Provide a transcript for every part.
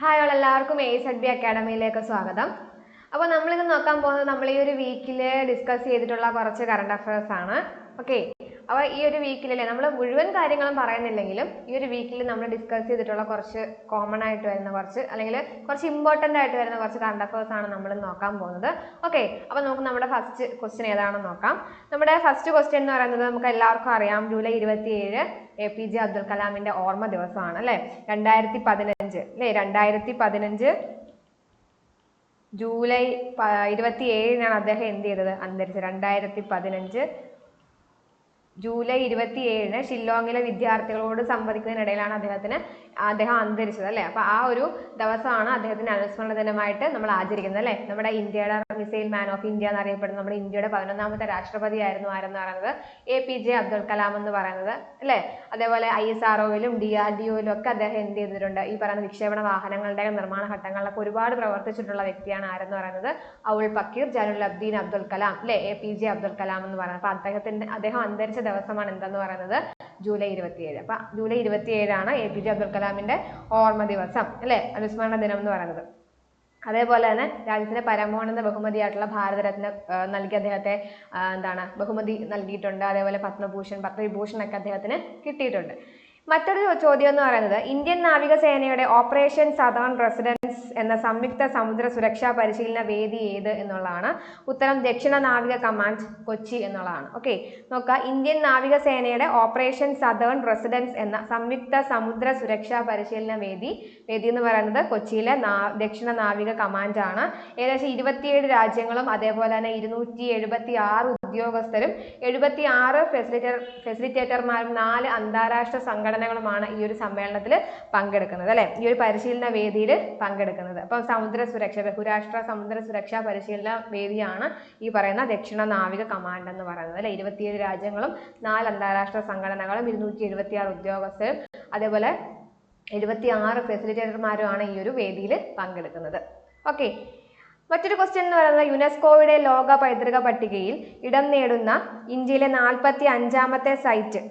Hi എല്ലാവർക്കും ASB അക്കാഡമിയിലേക്ക് സ്വാഗതം. അപ്പോൾ നമ്മളിന്ന് നോക്കാൻ പോകുന്നത് നമ്മൾ ഈ ഒരു വീക്കിൽ ഡിസ്കസ് ചെയ്തിട്ടുള്ള കുറച്ച് കറണ്ട് അഫയേഴ്സ് ആണ്. ഓക്കെ, അപ്പോൾ ഈ ഒരു വീക്കിലല്ലേ നമ്മൾ മുഴുവൻ കാര്യങ്ങളും പറയുന്നില്ലെങ്കിലും ഈ ഒരു വീക്കിൽ നമ്മൾ ഡിസ്കസ് ചെയ്തിട്ടുള്ള കുറച്ച് കോമൺ ആയിട്ട് വരുന്ന കുറച്ച് അല്ലെങ്കിൽ കുറച്ച് ഇമ്പോർട്ടൻ്റ് ആയിട്ട് വരുന്ന കുറച്ച് കറണ്ട് അഫയേഴ്സ് ആണ് നമ്മൾ നോക്കാൻ പോകുന്നത്. ഓക്കെ, അപ്പോൾ നമുക്ക് നമ്മുടെ ഫസ്റ്റ് ക്വസ്റ്റ്യൻ ഏതാണെന്ന് നോക്കാം. നമ്മുടെ ഫസ്റ്റ് ക്വസ്റ്റ്യൻ എന്ന് പറയുന്നത് നമുക്ക് എല്ലാവർക്കും അറിയാം, ജൂലൈ 27 APJ അബ്ദുൽ കലാമിന്റെ ഓർമ്മ ദിവസമാണ് അല്ലേ. 2015 അല്ലേ, 2015 ജൂലൈ 27 അദ്ദേഹം എന്ത് ചെയ്തത്, അന്തരിച്ചത്. 2015 ജൂലൈ 27 ഷില്ലോങ്ങിലെ വിദ്യാർത്ഥികളോട് സംവദിക്കുന്നതിനിടയിലാണ് അദ്ദേഹം അന്തരിച്ചത് അല്ലേ. അപ്പൊ ആ ഒരു ദിവസമാണ് അദ്ദേഹത്തിന്റെ അനുസ്മരണ ദിനമായിട്ട് നമ്മൾ ആചരിക്കുന്നത് അല്ലേ. നമ്മുടെ ഇന്ത്യയുടെ മിസൈൽ മാൻ ഓഫ് ഇന്ത്യ എന്നറിയപ്പെടുന്ന നമ്മുടെ ഇന്ത്യയുടെ 11ാമത്തെ രാഷ്ട്രപതി ആയിരുന്നു ആരെന്ന് പറയുന്നത് APJ അബ്ദുൽ കലാം എന്ന് പറയുന്നത് അല്ലേ. അതേപോലെ ISROയിലും DRDOയിലും ഒക്കെ അദ്ദേഹം എന്ത് ചെയ്തിട്ടുണ്ട്, ഈ പറയുന്ന വിക്ഷേപണ വാഹനങ്ങളുടെ നിർമ്മാണ ഘട്ടങ്ങളിലൊക്കെ ഒരുപാട് പ്രവർത്തിച്ചിട്ടുള്ള വ്യക്തിയാണ് ആരെന്ന് പറയുന്നത് അവുൽ പക്കീർ ജലാലുദ്ദീൻ അബ്ദുൽ കലാം അല്ലേ, APJ അബ്ദുൽ കലാം എന്ന് പറയുന്നത്. അപ്പൊ അദ്ദേഹം അന്തരിച്ച ദിവസമാണ് എന്തെന്ന് പറയുന്നത് ജൂലൈ 27. അപ്പൊ ജൂലൈ 27 ആണ് APJ അബ്ദുൽ കലാമിന്റെ ഓർമ്മ ദിവസം അല്ലെ, അനുസ്മരണ ദിനം എന്ന് പറയുന്നത്. അതേപോലെ തന്നെ രാജ്യത്തിന്റെ പരമോന്നത ബഹുമതിയായിട്ടുള്ള ഭാരതരത്ന നൽകി അദ്ദേഹത്തെ ബഹുമതി നൽകിയിട്ടുണ്ട്. അതേപോലെ പത്മവിഭൂഷൺ ഒക്കെ അദ്ദേഹത്തിന് കിട്ടിയിട്ടുണ്ട്. മറ്റൊരു ചോദ്യം എന്ന് പറയുന്നത് ഇന്ത്യൻ നാവികസേനയുടെ ഓപ്പറേഷൻ സദേൺ റെസിഡൻസ് എന്ന സംയുക്ത സമുദ്ര സുരക്ഷാ പരിശീലന വേദി ഏത് എന്നുള്ളതാണ്. ഉത്തരം ദക്ഷിണ നാവിക കമാൻഡ്, കൊച്ചി എന്നുള്ളതാണ്. ഓക്കെ, നോക്കുക, ഇന്ത്യൻ നാവികസേനയുടെ ഓപ്പറേഷൻ സദേൺ റെസിഡൻസ് എന്ന സംയുക്ത സമുദ്ര സുരക്ഷാ പരിശീലന വേദി എന്ന് പറയുന്നത് കൊച്ചിയിലെ ദക്ഷിണ നാവിക കമാൻഡ് ആണ്. ഏകദേശം 27 രാജ്യങ്ങളും അതേപോലെ തന്നെ 276 ഉദ്യോഗസ്ഥരും 76 ഫെസിലിറ്റേറ്റർമാരും 4 അന്താരാഷ്ട്ര സംഘടനകളുമാണ് ഈ ഒരു സമ്മേളനത്തിൽ പങ്കെടുക്കുന്നത് അല്ലെ, ഈ ഒരു പരിശീലന വേദിയിൽ പങ്കെടുക്കുന്നത്. അപ്പം ബഹുരാഷ്ട്ര സമുദ്ര സുരക്ഷാ പരിശീലന വേദിയാണ് ഈ പറയുന്ന ദക്ഷിണ നാവിക കമാൻഡ് എന്ന് പറയുന്നത് അല്ലെ. 27 രാജ്യങ്ങളും 4 അന്താരാഷ്ട്ര സംഘടനകളും 276 ഉദ്യോഗസ്ഥരും അതേപോലെ 76 ഫെസിലിറ്റേറ്റർമാരുമാണ് ഈ ഒരു വേദിയിൽ പങ്കെടുക്കുന്നത്. ഓക്കെ, മറ്റൊരു ക്വസ്റ്റ്യൻ എന്ന് പറയുന്നത് യുനെസ്കോയുടെ ലോക പൈതൃക പട്ടികയിൽ ഇടം നേടുന്ന ഇന്ത്യയിലെ 45ാമത്തെ സൈറ്റ്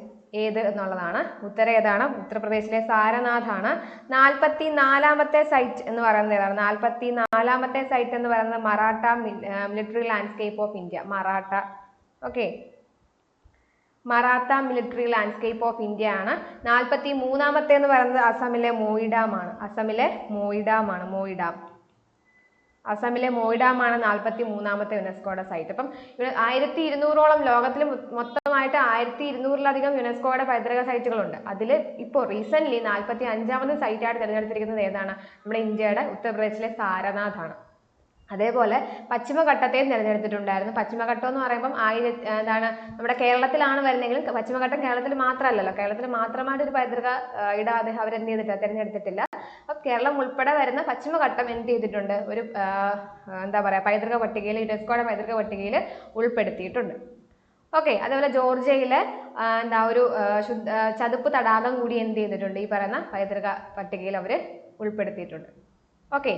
ഏത് എന്നുള്ളതാണ്. ഉത്തരം ഏതാണ്? ഉത്തർപ്രദേശിലെ സാരനാഥ് ആണ്. 44ാമത്തെ സൈറ്റ് എന്ന് പറയുന്നത് ഏതാണ്? 44ാമത്തെ സൈറ്റ് എന്ന് പറയുന്നത് Maratha military landscape of India, Maratha. Okay, Maratha military landscape of India ആണ്. 43ാമത്തെ എന്ന് പറയുന്നത് അസമിലെ മോയിഡാം ആണ്. അസമിലെ മോയിഡാമാണ് 43ാമത്തെ യുനെസ്കോയുടെ സൈറ്റ്. അപ്പം 1200ഓളം ലോകത്തിൽ മൊത്തമായിട്ട് 1200ലധികം യുനെസ്കോയുടെ പൈതൃക സൈറ്റുകളുണ്ട്. അതിൽ ഇപ്പോൾ റീസെന്റ് 45ാമത് സൈറ്റായിട്ട് തിരഞ്ഞെടുത്തിരിക്കുന്നത് ഏതാണ്? നമ്മുടെ ഇന്ത്യയുടെ ഉത്തർപ്രദേശിലെ സാരനാഥ് ആണ്. അതേപോലെ പശ്ചിമഘട്ടത്തെയും തിരഞ്ഞെടുത്തിട്ടുണ്ടായിരുന്നു. പശ്ചിമഘട്ടം എന്ന് പറയുമ്പം നമ്മുടെ കേരളത്തിലാണ് വരുന്നെങ്കിലും പശ്ചിമഘട്ടം കേരളത്തിൽ മാത്രമല്ലല്ലോ, കേരളത്തിൽ മാത്രമായിട്ട് ഒരു പൈതൃക ഇടാതെ അവരെന്ത് ചെയ്തിട്ടില്ല, തിരഞ്ഞെടുത്തിട്ടില്ല. അപ്പം കേരളം ഉൾപ്പെടെ വരുന്ന പശ്ചിമഘട്ടം എന്ത് ചെയ്തിട്ടുണ്ട്, ഒരു പൈതൃക പട്ടികയിൽ, യുനെസ്കോയുടെ പൈതൃക പട്ടികയിൽ ഉൾപ്പെടുത്തിയിട്ടുണ്ട്. ഓക്കെ, അതേപോലെ ജോർജിയയിലെ ഒരു ചതുപ്പ് തടാകം കൂടി എന്ത് ചെയ്തിട്ടുണ്ട്, ഈ പറയുന്ന പൈതൃക പട്ടികയിൽ അവർ ഉൾപ്പെടുത്തിയിട്ടുണ്ട്. ഓക്കെ,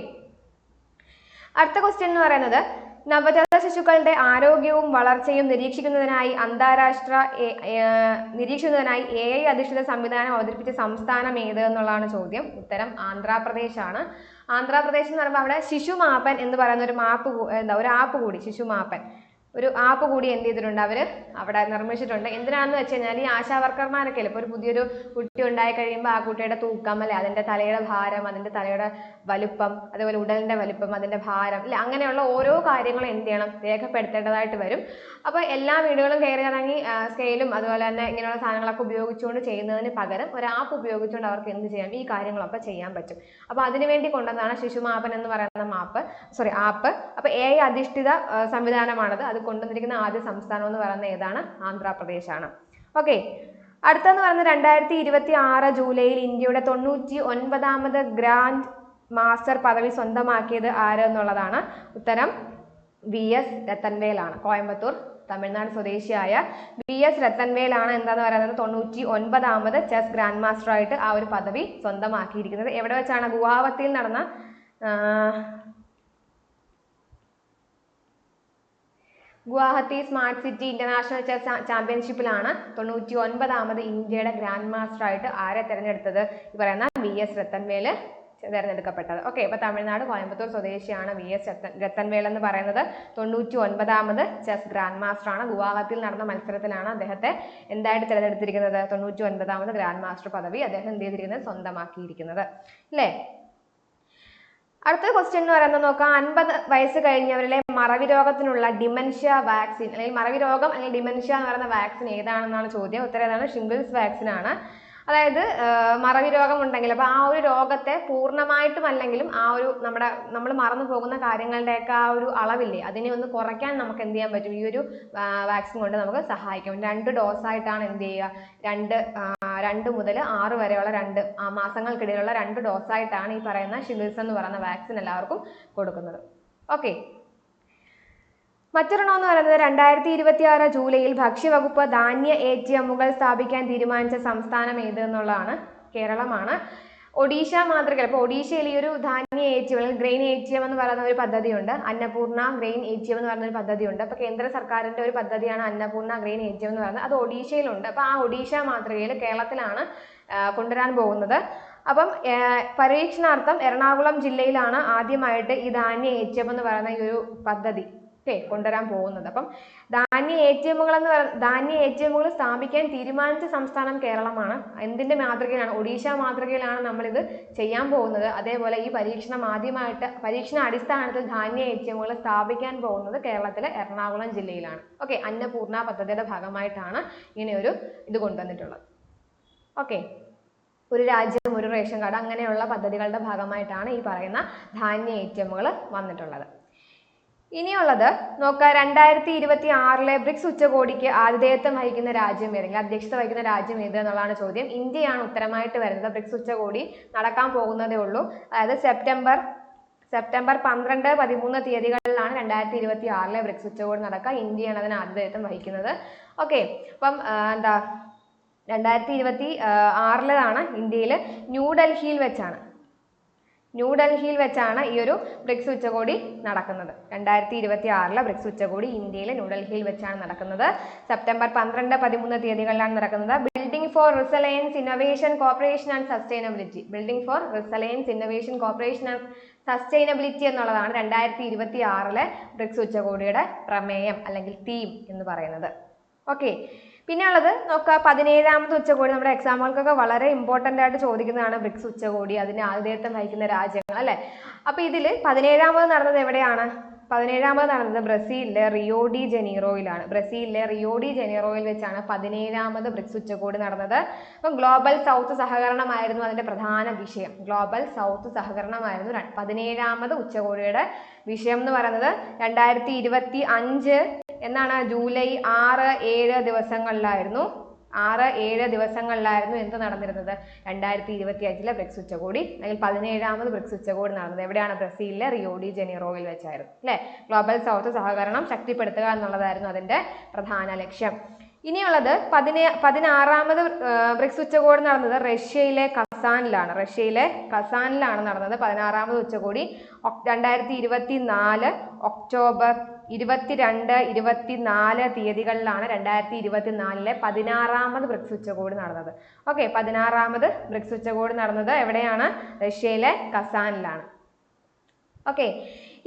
അടുത്ത ക്വസ്റ്റ്യൻ എന്ന് പറയുന്നത് നവജാത ശിശുക്കളുടെ ആരോഗ്യവും വളർച്ചയും നിരീക്ഷിക്കുന്നതിനായി AI അധിഷ്ഠിത സംവിധാനം അവതരിപ്പിച്ച സംസ്ഥാനം ഏത് എന്നുള്ളതാണ് ചോദ്യം. ഉത്തരം ആന്ധ്രാപ്രദേശ് ആണ്. ആന്ധ്രാപ്രദേശ് എന്ന് പറയുമ്പോൾ അവിടെ ശിശുമാപ്പൻ എന്ന് പറയുന്ന ഒരു ആപ്പ് കൂടി, ശിശുമാപ്പൻ ഒരു ആപ്പ് കൂടി എന്ത് ചെയ്തിട്ടുണ്ട്, അവർ അവിടെ നിർമ്മിച്ചിട്ടുണ്ട്. എന്തിനാണെന്ന് വെച്ച് കഴിഞ്ഞാൽ ഈ ആശാവർക്കർമാരൊക്കെ ഇപ്പോൾ ഒരു പുതിയൊരു കുട്ടി ഉണ്ടായി കഴിയുമ്പോൾ ആ കുട്ടിയുടെ തൂക്കം അല്ലെ, അതിൻ്റെ തലയുടെ ഭാരം, അതിൻ്റെ തലയുടെ വലുപ്പം, അതേപോലെ ഉടലിൻ്റെ വലുപ്പം, അതിൻ്റെ ഭാരം അല്ലെ, അങ്ങനെയുള്ള ഓരോ കാര്യങ്ങളും എന്ത് ചെയ്യണം, രേഖപ്പെടുത്തേണ്ടതായിട്ട് വരും. അപ്പോൾ എല്ലാ വീടുകളും കയറി ഇറങ്ങി സ്കെയിലും അതുപോലെ തന്നെ ഇങ്ങനെയുള്ള സാധനങ്ങളൊക്കെ ഉപയോഗിച്ചുകൊണ്ട് ചെയ്യുന്നതിന് പകരം ഒരു ആപ്പ് ഉപയോഗിച്ചുകൊണ്ട് അവർക്ക് എന്ത് ചെയ്യാം, ഈ കാര്യങ്ങളൊക്കെ ചെയ്യാൻ പറ്റും. അപ്പോൾ അതിനുവേണ്ടി കൊണ്ടുവന്നതാണ് ശിശുമാപ്പൻ എന്ന് പറയുന്ന ആപ്പ്. അപ്പോൾ AI അധിഷ്ഠിത സംവിധാനമാണത്. അത് കൊണ്ടുവന്നിരിക്കുന്ന ആദ്യ സംസ്ഥാനം എന്ന് പറയുന്നത് ഏതാണ്? ആന്ധ്രാപ്രദേശാണ്. ഓക്കെ, അടുത്തെന്ന് പറയുന്നത് 2026 ജൂലൈയിൽ ഇന്ത്യയുടെ 99ാമത് ഗ്രാൻഡ് മാസ്റ്റർ പദവി സ്വന്തമാക്കിയത് ആര് എന്നുള്ളതാണ്. ഉത്തരം VS രത്തൻവേൽ ആണ്. കോയമ്പത്തൂർ തമിഴ്നാട് സ്വദേശിയായ VS രത്തൻവേൽ ആണ് എന്താന്ന് പറയുന്നത് 99ാമത് ചെസ് ഗ്രാൻഡ് മാസ്റ്റർ ആയിട്ട് ആ ഒരു പദവി സ്വന്തമാക്കിയിരിക്കുന്നത്. എവിടെ വെച്ചാണ്? ഗുവാഹത്തിയിൽ നടന്ന Guwahati smart city international chess ചാമ്പ്യൻഷിപ്പിലാണ് 99ാമത് ഇന്ത്യയുടെ ഗ്രാൻഡ് മാസ്റ്റർ ആയിട്ട് ആരെ തിരഞ്ഞെടുത്തത്? ഈ പറയുന്ന VS രത്തൻവേൽ തിരഞ്ഞെടുക്കപ്പെട്ടത്. ഓക്കെ, അപ്പോൾ തമിഴ്നാട് കോയമ്പത്തൂർ സ്വദേശിയാണ് VS രത്തൻവേൽ എന്ന് പറയുന്നത്. 99ാമത് ചെസ് ഗ്രാൻഡ് മാസ്റ്റർ ആണ്. ഗുവാഹത്തിയിൽ നടന്ന മത്സരത്തിലാണ് അദ്ദേഹത്തെ എന്തായിട്ട് തിരഞ്ഞെടുത്തിരിക്കുന്നത്? 99ാമത് ഗ്രാൻഡ് മാസ്റ്റർ പദവി അദ്ദേഹം എന്ത് ചെയ്തിരിക്കുന്നത്? സ്വന്തമാക്കിയിരിക്കുന്നത് അല്ലേ. അടുത്ത ക്വസ്റ്റ്യൻ എന്ന് പറയുന്നത് നോക്കാം, 50 വയസ്സ് കഴിഞ്ഞവരിലെ മറവി രോഗത്തിനുള്ള ഡിമെൻഷ്യ വാക്സിൻ അല്ലെങ്കിൽ മറവി രോഗം അല്ലെങ്കിൽ ഡിമെൻഷ്യ എന്ന് പറയുന്ന വാക്സിൻ ഏതാണെന്നാണ് ചോദ്യം. ഉത്തരം ഏതാണ്? ഷിംഗിൾസ് വാക്സിൻ ആണ്. അതായത് മറവി രോഗം ഉണ്ടെങ്കിൽ അപ്പോൾ ആ ഒരു രോഗത്തെ പൂർണ്ണമായിട്ടും അല്ലെങ്കിലും ആ ഒരു നമ്മൾ മറന്നു പോകുന്ന കാര്യങ്ങളുടെയൊക്കെ ആ ഒരു അളവില്ലേ അതിനെ ഒന്ന് കുറയ്ക്കാൻ നമുക്ക് എന്ത് ചെയ്യാൻ പറ്റും? ഈ ഒരു വാക്സിൻ കൊണ്ട് നമുക്ക് സഹായിക്കും. 2 ഡോസായിട്ടാണ് എന്ത് ചെയ്യുക? 2 മുതൽ 6 വരെയുള്ള 2 മാസങ്ങൾക്കിടയിലുള്ള 2 ഡോസായിട്ടാണ് ഈ പറയുന്ന ഷിംഗിൾസ് എന്ന് പറയുന്ന വാക്സിൻ എല്ലാവർക്കും കൊടുക്കുന്നത്. ഓക്കെ, മറ്റൊരെണ്ണമെന്ന് പറയുന്നത് 2026 ജൂലൈയിൽ ഭക്ഷ്യവകുപ്പ് ധാന്യ ATMകൾ സ്ഥാപിക്കാൻ തീരുമാനിച്ച സംസ്ഥാനം ഏത് എന്നുള്ളതാണ്. കേരളമാണ്. ഒഡീഷ മാതൃകയിൽ ഇപ്പോൾ ഒഡീഷയിൽ ഈ ഒരു ധാന്യ ATM അല്ലെങ്കിൽ ഗ്രെയിൻ ATM എന്ന് പറയുന്ന ഒരു പദ്ധതിയുണ്ട്. അന്നപൂർണ ഗ്രെയിൻ ATM എന്ന് പറയുന്ന ഒരു പദ്ധതിയുണ്ട്. അപ്പോൾ കേന്ദ്ര സർക്കാരിൻ്റെ ഒരു പദ്ധതിയാണ് അന്നപൂർണ ഗ്രെയിൻ ATM എന്ന് പറയുന്നത്. അത് ഒഡീഷയിലുണ്ട്. അപ്പോൾ ആ ഒഡീഷ മാതൃകയിൽ കേരളത്തിലാണ് കൊണ്ടുവരാൻ പോകുന്നത്. അപ്പം പരീക്ഷണാർത്ഥം എറണാകുളം ജില്ലയിലാണ് ആദ്യമായിട്ട് ഈ ധാന്യ ATM എന്ന് പറയുന്ന ഈ ഒരു പദ്ധതി കൊണ്ടുവരാൻ പോകുന്നത്. അപ്പം ധാന്യ ATMകൾ സ്ഥാപിക്കാൻ തീരുമാനിച്ച സംസ്ഥാനം കേരളമാണ്. എന്തിന്റെ മാതൃകയിലാണ്? ഒഡീഷ മാതൃകയിലാണ് നമ്മളിത് ചെയ്യാൻ പോകുന്നത്. അതേപോലെ ഈ പരീക്ഷണ അടിസ്ഥാനത്തിൽ ധാന്യ ATMകൾ സ്ഥാപിക്കാൻ പോകുന്നത് കേരളത്തിലെ എറണാകുളം ജില്ലയിലാണ്. ഓക്കെ, അന്നപൂർണ പദ്ധതിയുടെ ഭാഗമായിട്ടാണ് ഇങ്ങനെ ഒരു ഇത് കൊണ്ടുവന്നിട്ടുള്ളത്. ഓക്കെ, ഒരു രാജ്യം ഒരു റേഷൻ കാർഡ് അങ്ങനെയുള്ള പദ്ധതികളുടെ ഭാഗമായിട്ടാണ് ഈ പറയുന്ന ധാന്യ ATMകൾ വന്നിട്ടുള്ളത്. ഇനിയുള്ളത് നോക്കുക, 2026 ബ്രിക്സ് ഉച്ചകോടിക്ക് ആതിഥേയത്വം വഹിക്കുന്ന രാജ്യം ഏതെങ്കിലും അധ്യക്ഷത വഹിക്കുന്ന രാജ്യം ഏത് എന്നുള്ളതാണ് ചോദ്യം. ഇന്ത്യയാണ് ഉത്തരമായിട്ട് വരുന്നത്. ബ്രിക്സ് ഉച്ചകോടി നടക്കാൻ പോകുന്നതേ ഉള്ളൂ. അതായത് സെപ്റ്റംബർ 12, 13 തീയതികളിലാണ് 2026 ബ്രിക്സ് ഉച്ചകോടി നടക്കുക. ഇന്ത്യയാണ് അതിന് ആതിഥേയത്വം വഹിക്കുന്നത്. ഓക്കെ, അപ്പം 2026 ഇന്ത്യയിൽ ന്യൂഡൽഹിയിൽ വെച്ചാണ് ഈ ഒരു ബ്രിക്സ് ഉച്ചകോടി നടക്കുന്നത്. 2026 ബ്രിക്സ് ഉച്ചകോടി ഇന്ത്യയിലെ ന്യൂഡൽഹിയിൽ വെച്ചാണ് നടക്കുന്നത്. സെപ്റ്റംബർ 12, 13 തീയതികളിലാണ് നടക്കുന്നത്. Building for resilience innovation corporation and sustainability എന്നുള്ളതാണ് 2026 ബ്രിക്സ് ഉച്ചകോടിയുടെ പ്രമേയം അല്ലെങ്കിൽ തീം എന്ന് പറയുന്നത്. ഓക്കെ, പിന്നെ ഉള്ളത് നോക്കുക, 17ാമത് ഉച്ചകോടി നമ്മുടെ എക്സാമുകൾക്കൊക്കെ വളരെ ഇമ്പോർട്ടൻ്റ് ആയിട്ട് ചോദിക്കുന്നതാണ് ബ്രിക്സ് ഉച്ചകോടി, അതിന് ആതിഥേയത്വം വഹിക്കുന്ന രാജ്യങ്ങൾ അല്ലേ. അപ്പോൾ ഇതിൽ 17ാമത് നടന്നത് എവിടെയാണ്? 17ാമത് നടന്നത് ബ്രസീലിലെ റിയോ ഡി ജനീറോയിലാണ്. വെച്ചാണ് 17ാമത് ബ്രിക്സ് ഉച്ചകോടി നടന്നത്. അപ്പം ഗ്ലോബൽ സൗത്ത് സഹകരണമായിരുന്നു അതിൻ്റെ പ്രധാന വിഷയം. 17ാമത് ഉച്ചകോടിയുടെ വിഷയം എന്ന് പറയുന്നത് 2025 എന്നാണ് ജൂലൈ 6-7 ദിവസങ്ങളിലായിരുന്നു എന്ത് നടന്നിരുന്നത്? 2025 ബ്രിക്സ് ഉച്ചകോടി അല്ലെങ്കിൽ 17ാമത് ബ്രിക്സ് ഉച്ചകോടി നടന്നത് എവിടെയാണ്? ബ്രസീലിലെ റിയോ ഡി ജനീറോയിൽ വെച്ചായിരുന്നു അല്ലേ. ഗ്ലോബൽ സൗത്ത് സഹകരണം ശക്തിപ്പെടുത്തുക എന്നുള്ളതായിരുന്നു അതിൻ്റെ പ്രധാന ലക്ഷ്യം. ഇനിയുള്ളത് 16ാമത് ബ്രിക്സ് ഉച്ചകോടി നടന്നത് റഷ്യയിലെ കസാനിലാണ് നടന്നത്. 16ാമത് ഉച്ചകോടി 2024 ഒക്ടോബർ 22, 24 തീയതികളിലാണ് 2024 16ാമത് ബ്രിക്സ് ഉച്ചകോടി നടന്നത്. ഓക്കെ, 16ാമത് ബ്രിക്സ് ഉച്ചകോടി നടന്നത് എവിടെയാണ്? റഷ്യയിലെ കസാനിലാണ്. ഓക്കെ,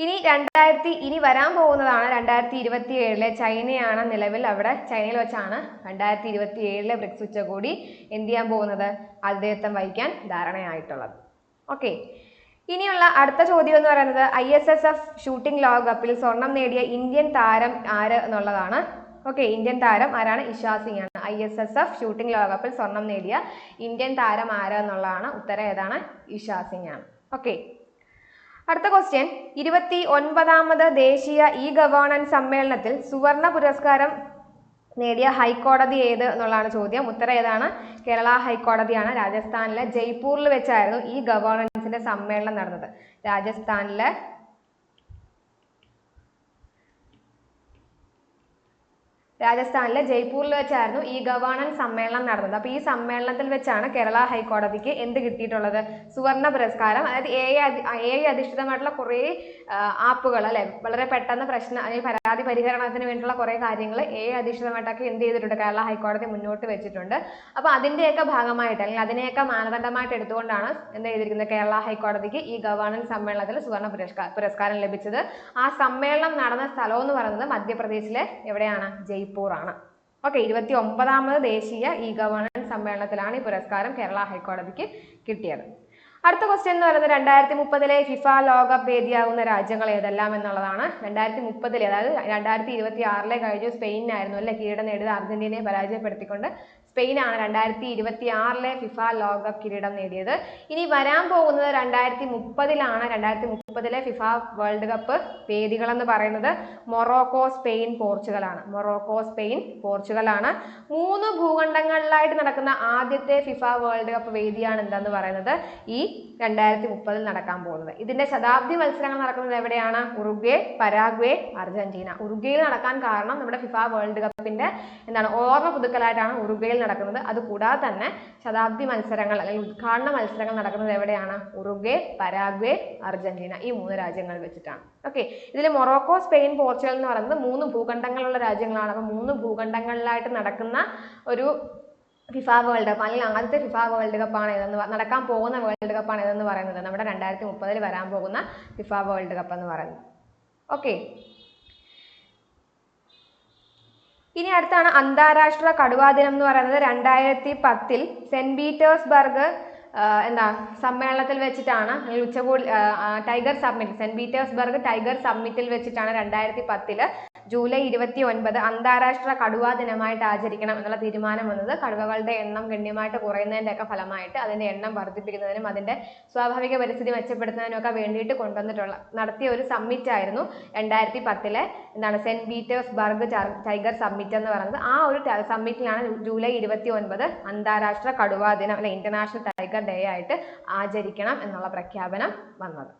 ഇനി വരാൻ പോകുന്നതാണ് 2027 ചൈനയാണ് നിലവിൽ ചൈനയിൽ വെച്ചാണ് 2027 ബ്രിക്സ് ഉച്ചകോടി എന്ത് ചെയ്യാൻ പോകുന്നത്? ആതിഥേയത്വം വഹിക്കാൻ ധാരണയായിട്ടുള്ളത്. ഓക്കെ, ഇനിയുള്ള അടുത്ത ചോദ്യം എന്ന് പറയുന്നത് ISSF ഷൂട്ടിംഗ് ലോകകപ്പിൽ സ്വർണം നേടിയ ഇന്ത്യൻ താരം ആര് എന്നുള്ളതാണ്. ഓക്കെ, ഇന്ത്യൻ താരം ആരാണ്? ഇഷ സിംഗ് ആണ്. ISSF ഷൂട്ടിംഗ് ലോകകപ്പിൽ സ്വർണം നേടിയ ഇന്ത്യൻ താരം ആര് എന്നുള്ളതാണ്. ഉത്തരം ഏതാണ്? ഇഷ സിംഗ് ആണ്. ഓക്കെ, അടുത്ത ക്വസ്റ്റ്യൻ, 29ാമത് ദേശീയ ഗവേണൻസ് സമ്മേളനത്തിൽ സുവർണ പുരസ്കാരം നേടിയ ഹൈക്കോടതി ഏത് എന്നുള്ളതാണ് ചോദ്യം. ഉത്തരം ഏതാണ്? കേരള ഹൈക്കോടതിയാണ്. രാജസ്ഥാനിലെ ജയ്പൂരിൽ വെച്ചായിരുന്നു ഈ ഗവേണൻസിന്റെ സമ്മേളനം നടന്നത്. രാജസ്ഥാനിലെ ജയ്പൂരിൽ വെച്ചായിരുന്നു ഈ ഗവേണൻസ് സമ്മേളനം നടന്നത്. അപ്പോൾ ഈ സമ്മേളനത്തിൽ വെച്ചാണ് കേരള ഹൈക്കോടതിക്ക് എന്ത് കിട്ടിയിട്ടുള്ളത്? സുവർണ പുരസ്കാരം. അതായത് AI അധിഷ്ഠിതമായിട്ടുള്ള കുറേ ആപ്പുകൾ അല്ലെ, വളരെ പെട്ടെന്ന് പ്രശ്നം അല്ലെങ്കിൽ പരാതി പരിഹരണത്തിന് വേണ്ടിയുള്ള കുറേ കാര്യങ്ങൾ അധിഷ്ഠിതമായിട്ടൊക്കെ എന്ത് ചെയ്തിട്ടുണ്ട്, കേരള ഹൈക്കോടതി മുന്നോട്ട് വെച്ചിട്ടുണ്ട്. അപ്പോൾ അതിൻ്റെയൊക്കെ ഭാഗമായിട്ട് അല്ലെങ്കിൽ അതിനെയൊക്കെ മാനദണ്ഡമായിട്ട് എടുത്തുകൊണ്ടാണ് എന്ത് ചെയ്തിരിക്കുന്നത്, കേരള ഹൈക്കോടതിക്ക് ഈ ഗവേണൻസ് സമ്മേളനത്തിൽ സുവർണ്ണ പുരസ്കാരം ലഭിച്ചത്. ആ സമ്മേളനം നടന്ന സ്ഥലം എന്ന് പറയുന്നത് മധ്യപ്രദേശിലെ എവിടെയാണ്, ജയ്പൂർ ആണ്. ഓക്കെ, 29ാമത് ദേശീയ ഈ ഗവേണൻസ് സമ്മേളനത്തിലാണ് ഈ പുരസ്കാരം കേരള ഹൈക്കോടതിക്ക് കിട്ടിയത്. അടുത്ത ക്വസ്റ്റ്യൻ എന്ന് പറയുന്നത് 2030 ഫിഫ ലോകകപ്പ് വേദിയാകുന്ന രാജ്യങ്ങൾ ഏതെല്ലാം എന്നുള്ളതാണ്. 2030 അതായത് 2026 കഴിഞ്ഞു സ്പെയിനായിരുന്നു അല്ലെ കിരീടം നേടിയത്. അർജന്റീനയെ പരാജയപ്പെടുത്തിക്കൊണ്ട് സ്പെയിനാണ് 2026 ഫിഫ ലോകകപ്പ് കിരീടം നേടിയത്. ഇനി വരാൻ പോകുന്നത് 2030 2030 ഫിഫ വേൾഡ് കപ്പ് വേദികൾ എന്ന് പറയുന്നത് മൊറോക്കോ, സ്പെയിൻ, പോർച്ചുഗലാണ്. മൊറോക്കോ, സ്പെയിൻ, പോർച്ചുഗലാണ്. 3 ഭൂഖണ്ഡങ്ങളിലായിട്ട് നടക്കുന്ന ആദ്യത്തെ ഫിഫ വേൾഡ് കപ്പ് വേദിയാണ് എന്താന്ന് പറയുന്നത് ഈ 2030 നടക്കാൻ പോകുന്നത്. ഇതിന്റെ ശതാബ്ദി മത്സരങ്ങൾ നടക്കുന്നത് എവിടെയാണ്, ഉറുഗ്വേ, പരാഗ്വേ, അർജന്റീന. ഉറുഗ്വേയിൽ നടക്കാൻ കാരണം നമ്മുടെ ഫിഫ വേൾഡ് കപ്പിന്റെ ഓർമ്മ പുതുക്കലായിട്ടാണ് ഉറുഗ്വേയിൽ നടക്കുന്നത്. അതുകൂടാതെ തന്നെ ശതാബ്ദി മത്സരങ്ങൾ അല്ലെങ്കിൽ ഉദ്ഘാടന മത്സരങ്ങൾ നടക്കുന്നത് എവിടെയാണ്, ഉറുഗ്വേ, പരാഗ്വേ, അർജന്റീന, ഈ 3 രാജ്യങ്ങൾ വെച്ചിട്ടാണ്. ഓക്കെ, ഇതിൽ മൊറോക്കോ, സ്പെയിൻ, പോർച്ചുഗൽ എന്ന് പറയുന്നത് 3 ഭൂഖണ്ഡങ്ങളുള്ള രാജ്യങ്ങളാണ്. അപ്പോൾ 3 ഭൂഖണ്ഡങ്ങളിലായിട്ട് നടക്കുന്ന ഒരു ഫിഫ വേൾഡ് കപ്പ് അല്ലെങ്കിൽ ആദ്യത്തെ ഫിഫ വേൾഡ് കപ്പാണ് ഏതെന്ന് നടക്കാൻ പോകുന്ന വേൾഡ് കപ്പാണ് ഏതെന്ന് പറയുന്നത് നമ്മുടെ 2030 വരാൻ പോകുന്ന ഫിഫ വേൾഡ് കപ്പ് എന്ന് പറയുന്നത്. ഓക്കെ, ഇനി അടുത്താണ് അന്താരാഷ്ട്ര കടുവാ ദിനം എന്ന് പറയുന്നത് 2010 സെന്റ് പീറ്റേഴ്സ്ബർഗ് സമ്മേളനത്തിൽ വെച്ചിട്ടാണ്, അല്ലെങ്കിൽ ഉച്ചകോടി tiger summit, Saint Petersburg tiger സമ്മിറ്റിൽ വെച്ചിട്ടാണ് 2010 ജൂലൈ 29 അന്താരാഷ്ട്ര കടുവാ ദിനമായിട്ട് ആചരിക്കണം എന്നുള്ള തീരുമാനം വന്നത്. കടുവകളുടെ എണ്ണം ഗണ്യമായിട്ട് കുറയുന്നതിൻ്റെ ഒക്കെ ഫലമായിട്ട് അതിന്റെ എണ്ണം വർദ്ധിപ്പിക്കുന്നതിനും അതിന്റെ സ്വാഭാവിക പരിസ്ഥിതി മെച്ചപ്പെടുത്തുന്നതിനും ഒക്കെ വേണ്ടിയിട്ട് നടത്തിയ ഒരു സമ്മിറ്റ് ആയിരുന്നു 2010 സെന്റ് പീറ്റേഴ്സ്ബർഗ് ടൈഗർ സമ്മിറ്റ് എന്ന് പറയുന്നത്. ആ ഒരു സമ്മിറ്റിലാണ് ജൂലൈ 29 അന്താരാഷ്ട്ര കടുവാ ദിനം അല്ലെ ഇന്റർനാഷണൽ ടൈഗർ ഡേ ആയിട്ട് ആചരിക്കണം എന്നുള്ള പ്രഖ്യാപനം വന്നത്.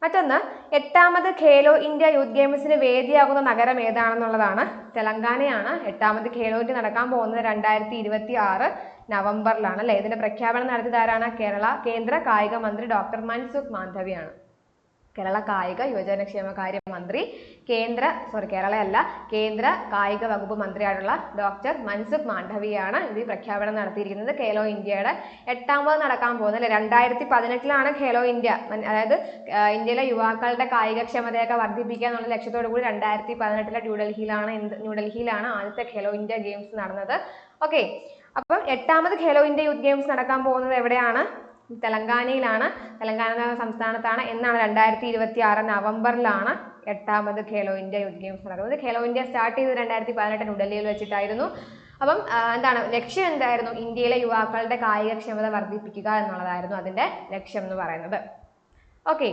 മറ്റൊന്ന്, 8ാമത് ഖേലോ ഇന്ത്യ യൂത്ത് ഗെയിംസിന് വേദിയാകുന്ന നഗരം ഏതാണെന്നുള്ളതാണ്. തെലങ്കാനയാണ്. 8ാമത് ഖേലോ ഇന്ത്യ നടക്കാൻ പോകുന്നത് 2026 നവംബറിലാണ് അല്ലെ. ഇതിന്റെ പ്രഖ്യാപനം നടത്തിയത് ആരാണ്, കേന്ദ്ര കായിക മന്ത്രി ഡോക്ടർ മൻസുഖ് മാണ്ഡവ്യയാണ്. കേരള കായിക യുവജനക്ഷേമകാര്യ മന്ത്രി, കേന്ദ്ര കായിക വകുപ്പ് മന്ത്രിയായിട്ടുള്ള ഡോക്ടർ മൻസുഖ് മാണ്ഡവ്യയാണ് ഇത് പ്രഖ്യാപനം നടത്തിയിരിക്കുന്നത്. ഖേലോ ഇന്ത്യയുടെ 8ാമത് നടക്കാൻ പോകുന്നത് 2018 ഖേലോ ഇന്ത്യ, അതായത് ഇന്ത്യയിലെ യുവാക്കളുടെ കായികക്ഷമതയൊക്കെ വർദ്ധിപ്പിക്കുക എന്നുള്ള ലക്ഷ്യത്തോടു കൂടി 2018 ന്യൂഡൽഹിയിലാണ് ആദ്യത്തെ ഖേലോ ഇന്ത്യ ഗെയിംസ് നടന്നത്. ഓക്കെ, അപ്പം 8ാമത് ഖേലോ ഇന്ത്യ യൂത്ത് ഗെയിംസ് നടക്കാൻ പോകുന്നത് എവിടെയാണ്, തെലങ്കാനയിലാണ്. തെലങ്കാന സംസ്ഥാനത്താണ്. എന്നാണ് 2026 നവംബറിലാണ് 8ാമത് ഖേലോ ഇന്ത്യ യൂത്ത് ഗെയിംസ് നടക്കുന്നത്. ഖേലോ ഇന്ത്യ സ്റ്റാർട്ട് ചെയ്തത് 2018 ന്യൂഡൽഹിയിൽ വെച്ചിട്ടായിരുന്നു. അപ്പം ലക്ഷ്യം എന്തായിരുന്നു, ഇന്ത്യയിലെ യുവാക്കളുടെ കായികക്ഷമത വർദ്ധിപ്പിക്കുക എന്നുള്ളതായിരുന്നു അതിന്റെ ലക്ഷ്യം എന്ന് പറയുന്നത്. ഓക്കെ,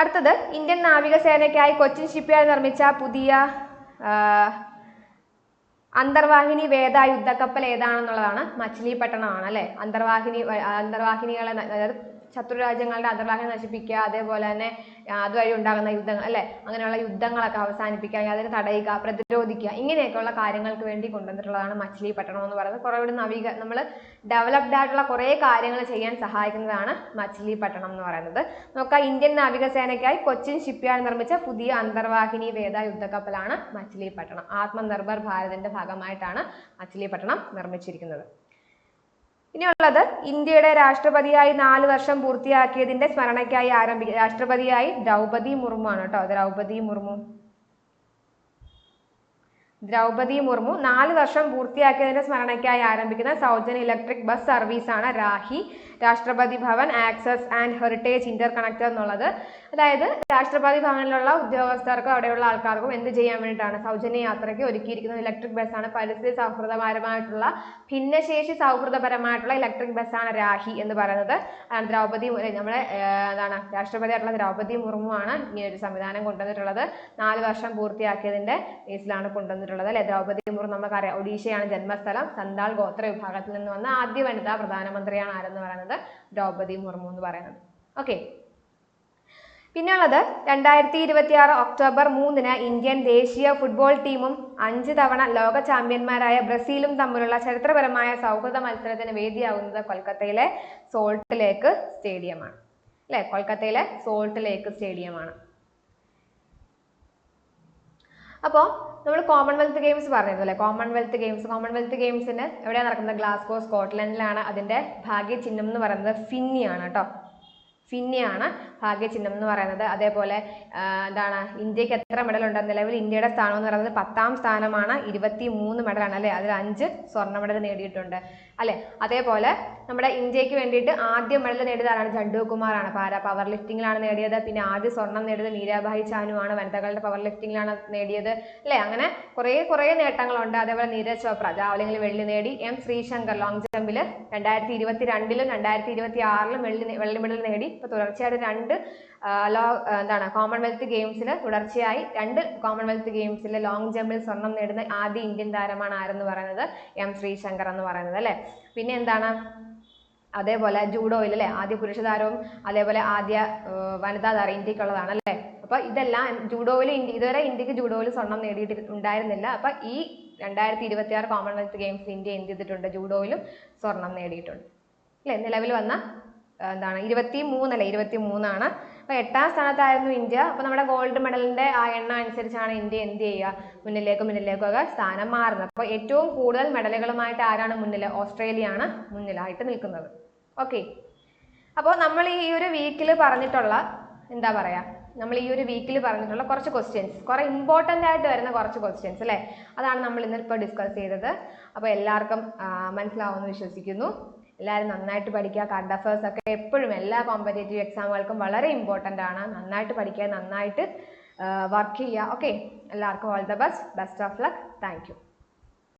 അടുത്തത് ഇന്ത്യൻ നാവികസേനയ്ക്കായി കൊച്ചിൻ ഷിപ്പ്യാർഡ് നിർമ്മിച്ച പുതിയ അന്തർവാഹിനി വേദ യുദ്ധക്കപ്പൽ ഏതാണെന്നുള്ളതാണ്. മച്ചിലിപട്ടണമാണ് അല്ലെ. അന്തർവാഹിനികളെ, അതായത് ശത്രു രാജ്യങ്ങളുടെ അന്തർവാഹിനി നശിപ്പിക്കുക, അതേപോലെ തന്നെ അതുവഴി ഉണ്ടാകുന്ന യുദ്ധങ്ങൾ അല്ലെ, അങ്ങനെയുള്ള യുദ്ധങ്ങളൊക്കെ അവസാനിപ്പിക്കുക, അതിനെ തടയുക, പ്രതിരോധിക്കുക, ഇങ്ങനെയൊക്കെയുള്ള കാര്യങ്ങൾക്ക് വേണ്ടി കൊണ്ടുവന്നിട്ടുള്ളതാണ് മച്ചിലിപട്ടണം എന്ന് പറയുന്നത്. കുറേ കൂടി നമ്മൾ ഡെവലപ്ഡ് ആയിട്ടുള്ള കുറേ കാര്യങ്ങൾ ചെയ്യാൻ സഹായിക്കുന്നതാണ് മച്ചിലിപട്ടണം എന്ന് പറയുന്നത്. നോക്കാം, ഇന്ത്യൻ നാവികസേനയ്ക്കായി കൊച്ചിൻ ഷിപ്പ്യാർഡ് നിർമ്മിച്ച പുതിയ അന്തർവാഹിനി വേദ യുദ്ധക്കപ്പലാണ് മച്ചിലിപട്ടണം. ആത്മനിർഭർ ഭാരതിന്റെ ഭാഗമായിട്ടാണ് മച്ചിലിപട്ടണം നിർമ്മിച്ചിരിക്കുന്നത്. ഇനിയുള്ളത്, ഇന്ത്യയുടെ രാഷ്ട്രപതിയായി 4 വർഷം പൂർത്തിയാക്കിയതിന്റെ സ്മരണയ്ക്കായി രാഷ്ട്രപതിയായി ദ്രൗപദി മുർമു ആണ് കേട്ടോ. ദ്രൗപദി മുർമു 4 വർഷം പൂർത്തിയാക്കിയതിന്റെ സ്മരണയ്ക്കായി ആരംഭിക്കുന്ന സൗജന്യ ഇലക്ട്രിക് ബസ് സർവീസാണ് രാഹി. രാഷ്ട്രപതി Bhavan access and heritage Inter connector എന്നുള്ളത്. അതായത് രാഷ്ട്രപതി ഭവനിലുള്ള ഉദ്യോഗസ്ഥർക്കും അവിടെയുള്ള ആൾക്കാർക്കും എന്ത് ചെയ്യാൻ വേണ്ടിയിട്ടാണ്, സൗജന്യ യാത്രയ്ക്ക് ഒരുക്കിയിരിക്കുന്ന ഇലക്ട്രിക് ബസ്സാണ്. പരിസ്ഥിതി സൗഹൃദപരമായിട്ടുള്ള, ഭിന്നശേഷി സൗഹൃദപരമായിട്ടുള്ള ഇലക്ട്രിക് ബസ്സാണ് രാഹി എന്ന് പറയുന്നത്. നമ്മുടെ രാഷ്ട്രപതി ആയിട്ടുള്ള ദ്രൗപദി മുർമു ആണ് ഈ ഒരു സംവിധാനം കൊണ്ടുവന്നിട്ടുള്ളത്. 4 വർഷം പൂർത്തിയാക്കിയതിന്റെ ബേസിലാണ് കൊണ്ടുവന്നിട്ടുള്ളത് അല്ലെ. ദ്രൗപദി മുർമു നമുക്കറിയാം, ഒഡീഷയാണ് ജന്മസ്ഥലം. സന്താൾ ഗോത്ര വിഭാഗത്തിൽ നിന്ന് വന്ന ആദ്യ വനിതാ പ്രധാനമന്ത്രിയാണ് ആരെന്ന് പറയുന്നത്, ദ്രൗപദി മുർമു എന്ന് പറയുന്നത്. ഓക്കെ, പിന്നെയുള്ളത് 2026 ഒക്ടോബർ 3 ഇന്ത്യൻ ദേശീയ ഫുട്ബോൾ ടീമും 5 തവണ ലോക ചാമ്പ്യന്മാരായ ബ്രസീലും തമ്മിലുള്ള ചരിത്രപരമായ സൗഹൃദ മത്സരത്തിന് വേദിയാകുന്നത് കൊൽക്കത്തയിലെ സോൾട്ട് ലേക്ക് സ്റ്റേഡിയമാണ് അല്ലെ. കൊൽക്കത്തയിലെ സോൾട്ട് ലേക്ക് സ്റ്റേഡിയമാണ്. അപ്പോൾ നമ്മൾ കോമൺവെൽത്ത് ഗെയിംസ് പറഞ്ഞിരുന്നു അല്ലേ? കോമൺവെൽത്ത് ഗെയിംസിന് എവിടെയാണ് നടക്കുന്നത്? ഗ്ലാസ്ഗോ, സ്കോട്ട്ലൻഡിലാണ്. അതിൻ്റെ ഭാഗ്യചിഹ്നം എന്ന് പറയുന്നത് ഫിന്നിയാണ് കേട്ടോ. ഫിന്നിയാണ് ഭാഗ്യചിഹ്നം എന്ന് പറയുന്നത്. അതേപോലെ എന്താണ്, ഇന്ത്യക്ക് എത്ര മെഡൽ ഉണ്ട്? നിലവിൽ ഇന്ത്യയുടെ സ്ഥാനം എന്ന് പറയുന്നത് 10ാം സ്ഥാനമാണ്. 23 മെഡലാണ് അല്ലേ? അതിൽ 5 സ്വർണ്ണ മെഡൽ നേടിയിട്ടുണ്ട് അല്ലേ? അതേപോലെ നമ്മുടെ ഇന്ത്യക്ക് വേണ്ടിയിട്ട് ആദ്യ മെഡൽ നേടിയത് ആരാണ്? ജഡ്ഡു കുമാറാണ്. പവർ ലിഫ്റ്റിംഗിലാണ് നേടിയത്. പിന്നെ ആദ്യ സ്വർണം നേടിയത് മീരാഭായി ചാനുവാണ്, വനിതകളുടെ പവർ ലിഫ്റ്റിംഗിലാണ് നേടിയത് അല്ലേ? അങ്ങനെ കുറേ നേട്ടങ്ങളുണ്ട്. അതേപോലെ നീരജ് ചോപ്ര ജാവലിംഗിൽ വെള്ളി നേടി. എം ശ്രീശങ്കർ ലോങ് ജമ്പിൽ 2022-ലും 2026-ലും വെള്ളി മെഡൽ നേടി. ഇപ്പോൾ തുടർച്ചയായിട്ട് 2 കോമൺവെൽത്ത് ഗെയിംസിൽ തുടർച്ചയായി 2 കോമൺവെൽത്ത് ഗെയിംസിൽ ലോങ് ജമ്പിൽ സ്വർണം നേടുന്ന ആദ്യ ഇന്ത്യൻ താരമാണ് ആരെന്ന് പറയുന്നത്? എം ശ്രീശങ്കർ എന്ന് പറയുന്നത് അല്ലേ? പിന്നെ എന്താണ്, അതേപോലെ ജൂഡോയിൽ അല്ലേ ആദ്യ പുരുഷ താരവും അതേപോലെ ആദ്യ വനിതാ താരം ഇന്ത്യക്കുള്ളതാണ് അല്ലേ? അപ്പോൾ ഇതെല്ലാം ജൂഡോയിൽ ഇതുവരെ ഇന്ത്യക്ക് ജൂഡോയിൽ സ്വർണം നേടിയിട്ട് ഉണ്ടായിരുന്നില്ല. അപ്പോൾ ഈ 2026 കോമൺവെൽത്ത് ഗെയിംസിൽ ഇന്ത്യ എന്ത് ചെയ്തിട്ടുണ്ട്? ജൂഡോയിലും സ്വർണം നേടിയിട്ടുണ്ട് അല്ലേ? നിലവിൽ വന്ന 23 ആണ്. അപ്പോൾ 8ാം സ്ഥാനത്തായിരുന്നു ഇന്ത്യ. അപ്പോൾ നമ്മുടെ ഗോൾഡ് മെഡലിൻ്റെ ആ എണ്ണം അനുസരിച്ചാണ് ഇന്ത്യ എന്ത് ചെയ്യുക? മുന്നിലേക്കൊക്കെ സ്ഥാനം മാറുന്നത്. അപ്പോൾ ഏറ്റവും കൂടുതൽ മെഡലുകളുമായിട്ട് ആരാണ് മുന്നിൽ? ഓസ്ട്രേലിയയാണ് മുന്നിലായിട്ട് നിൽക്കുന്നത്. ഓക്കെ. അപ്പോൾ നമ്മൾ ഈ ഒരു വീക്കിൽ പറഞ്ഞിട്ടുള്ള കുറച്ച് ക്വസ്റ്റ്യൻസ്, കുറേ ഇമ്പോർട്ടൻ്റ് ആയിട്ട് വരുന്ന കുറച്ച് ക്വസ്റ്റ്യൻസ് അല്ലേ? അതാണ് നമ്മൾ ഇന്നിപ്പോൾ ഡിസ്കസ് ചെയ്തത്. അപ്പോൾ എല്ലാവർക്കും മനസ്സിലാവുമെന്ന് വിശ്വസിക്കുന്നു. എല്ലാവരും നന്നായിട്ട് പഠിക്കുക. കറണ്ട് അഫയേഴ്സ് ഒക്കെ എപ്പോഴും എല്ലാ കോമ്പറ്റേറ്റീവ് എക്സാമുകൾക്കും വളരെ ഇമ്പോർട്ടൻ്റ് ആണ്. നന്നായിട്ട് പഠിക്കുക, നന്നായിട്ട് വർക്ക് ചെയ്യുക. ഓക്കെ, എല്ലാവർക്കും all the best of luck. Thank you.